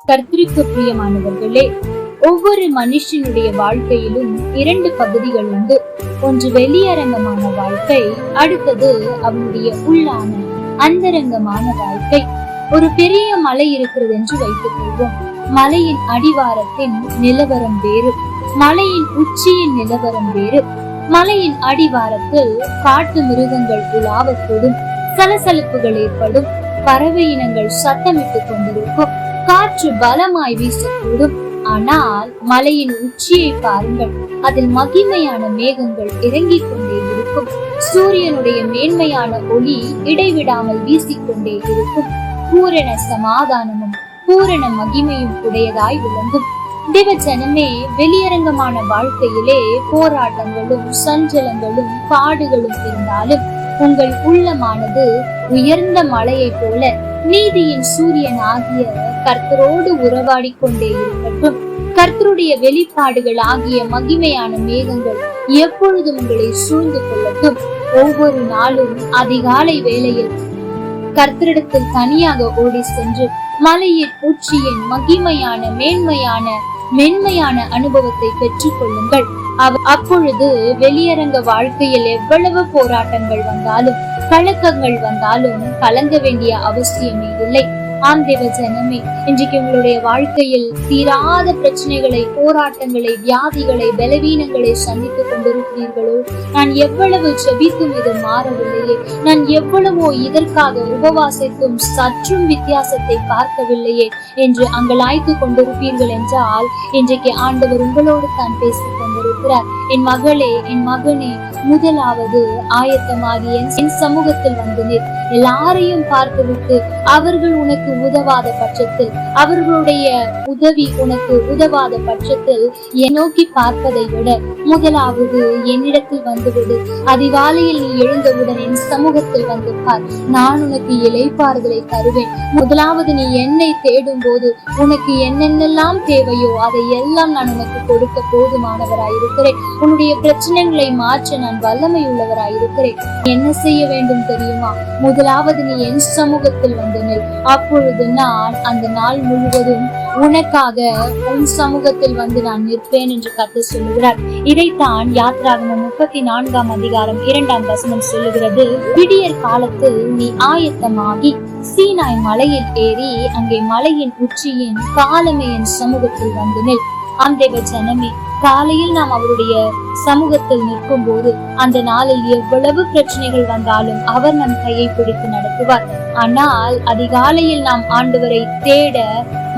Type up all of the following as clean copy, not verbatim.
கர்த்தருக்கு பிரியமானவர்களே, ஒவ்வொரு மனுஷனுடைய வாழ்க்கையிலும் 2 பகுதிகள் உண்டு. ஒன்று வெளியரங்கமான வாழ்க்கை, அடுத்தது அவனுடைய உள்ளான அந்தரங்கமான வாழ்க்கை. ஒரு பெரிய மலை இருக்கிறது என்று வைத்துக் கொள்வோம். மலையின் அடிவாரத்தின் நிலவரம் வேறு, மலையின் உச்சியின் நிலவரம் வேறு. மலையின் அடிவாரத்தில் காட்டு மிருகங்கள் உலாவக்கூடும், சலசலப்புகள் ஏற்படும், பறவை இனங்கள் சத்தமிட்டுக் கொண்டிருக்கும், காற்று பலமாய் வீசக்கூடும். ஆனால் மலையின் உச்சியை பாருங்கள், அதில் மகிமையான மேகங்கள் இறங்கிக் கொண்டே இருக்கும். சூரியனுடைய மேன்மையான ஒளி இடைவிடாமல் வீசிக்கொண்டே இருக்கும். பூரண சமாதானமும் பூரண மகிமையும் உடையதாய் விளங்கும். தேவஜனமே, வெளியரங்கமான வாழ்க்கையிலே போராட்டங்களும் சஞ்சலங்களும் பாடுகளும் இருந்தாலும் உங்கள் உள்ளமானது உயர்ந்த மலையை போல நீதியின் சூரியன் ஆகிய கர்த்தரோடு உறவாடி கொண்டே இருக்கட்டும். கர்த்தருடைய வெளிப்பாடுகள் ஆகிய மகிமையான மேகங்கள் எப்பொழுதும் உங்களை சூழ்ந்து கொள்ளட்டும். ஒவ்வொரு நாளும் அதிகாலை வேளையில் கர்த்தரிடத்தில் தனியாக ஓடி சென்று மலையின் உச்சியின் மகிமையான மென்மையான அனுபவத்தை பெற்றுக் கொள்ளுங்கள். அப்பொழுது வெளியரங்க வாழ்க்கையில் எவ்வளவு போராட்டங்கள் வந்தாலும் கலக்கங்கள் வந்தாலும் கலங்க வேண்டிய அவசியமே இல்லை. ஆம் தேவ ஜனமே, இன்றைக்கு உங்களுடைய வாழ்க்கையில் தீராத பிரச்சனைகளை, போராட்டங்களை, வியாதிகளை, பலவீனங்களை சந்தித்துக் கொண்டிருக்கிறீர்களோ, நான் எவ்வளவு ஜெபித்தும் இது மாறவில்லையே, நான் எவ்வளவோ இதற்காக உபவாசித்தும் சற்றும் வித்தியாசத்தை பார்க்கவில்லையே என்று அங்கலாய்த்து கொண்டிருப்பீர்கள் என்றால், இன்றைக்கு ஆண்டவர் உங்களோடு தான் பேசிக் கொண்டிருக்கிறார். என் மகளே, என் மகனே, முதலாவது ஆயத்தமாகி என் சமூகத்தில் வந்து நிற். எல்லாரையும் பார்த்துவிட்டு அவர்கள் உனக்கு உதவாத பட்சத்தில், அவர்களுடைய உதவி உனக்கு உதவாத பட்சத்தில் என் நோக்கி பார்ப்பதை விட முதலாவது என்னிடத்தில் வந்துவிடு. அதிகாலையில் நீ எழுந்தவுடன் என் சமூகத்தில் வந்து பார். நான் உனக்கு இளைப்பாறுதலை தருவேன். முதலாவது நீ என்னை தேடும் போது உனக்கு என்னென்னலாம் தேவையோ அதை எல்லாம் நான் உனக்கு கொடுக்க போதுமானவராயிருக்கிறேன். உன்னுடைய பிரச்சனைகளை மாற்ற நான் வல்லமை உள்ளவராயிருக்கிறேன். என்ன செய்ய வேண்டும் தெரியுமா? முதலாவது நீ என் சமூகத்தில் வந்து நில். அப்பொழுது நான் அந்த நாள் முழுவதும் உனக்காக உன் சமூகத்தில் வந்து நான் நிற்பேன் என்று கர்த்தர் சொல்லுகிறார். இதைத்தான் யாத்ராகமம் 34 அதிகாரம் 2 சொல்லுகிறது. விடியற் காலத்தில் நீ ஆயத்தமாகி சீனாய் மலையில் ஏறி அங்கே மலையின் உச்சியின் காலமே என் சமூகத்தில் வந்து நில். ஆண்டேவ ஜனமே, காலையில் நாம் அவருடைய சமூகத்தில் நிற்கும் போது அந்த நாளில் எவ்வளவு பிரச்சனைகள் வந்தாலும் அவர் நம் கையை பிடித்து நடத்துவார். ஆனால் அதிகாலையில் நாம் ஆண்டவரை தேட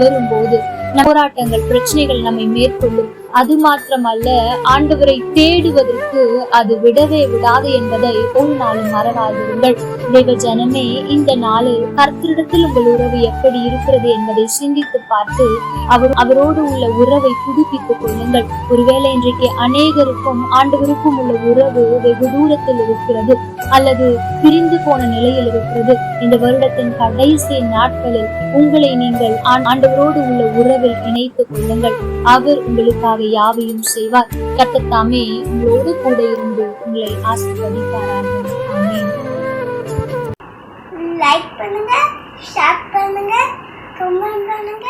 வரும்போது போராட்டங்கள், பிரச்சனைகள் நம்மை மேற்கொள்ளும். அது மாத்திரமல்ல, ஆண்டவரை தேடுவதற்கு அது விடவே விடாது என்பதை ஒரு நாளும் மறவாதிருங்கள். தேவ ஜனமே, இந்த நாளில் கர்த்தரிடத்தில் உங்கள் உறவு எப்படி இருக்கிறது என்பதை சிந்தித்து பார்த்து அவரோடு உள்ள உறவை புதுப்பித்துக் கொள்ளுங்கள். ஒருவேளை இன்றைக்கு அநேகருக்கும் ஆண்டவருக்கும் உள்ள உறவு வெகு தூரத்தில் இருக்கிறது அல்லது பிரிந்து போன நிலையில் இருக்கிறது. இந்த வருடத்தின் கடைசி நாட்களில் உங்களை நீங்கள் ஆண்டவரோடு உள்ள உறவில் இணைத்துக் கொள்ளுங்கள். அவர் உங்களுக்காக யாவையும் செய்வார். கர்த்தர் தாமே உங்களோடு கூட இருந்து உங்களை ஆசீர்வதிப்பாராக. ஆமென். லைக் பண்ணுங்க, ஷேர் பண்ணுங்க, கமெண்ட் பண்ணுங்க.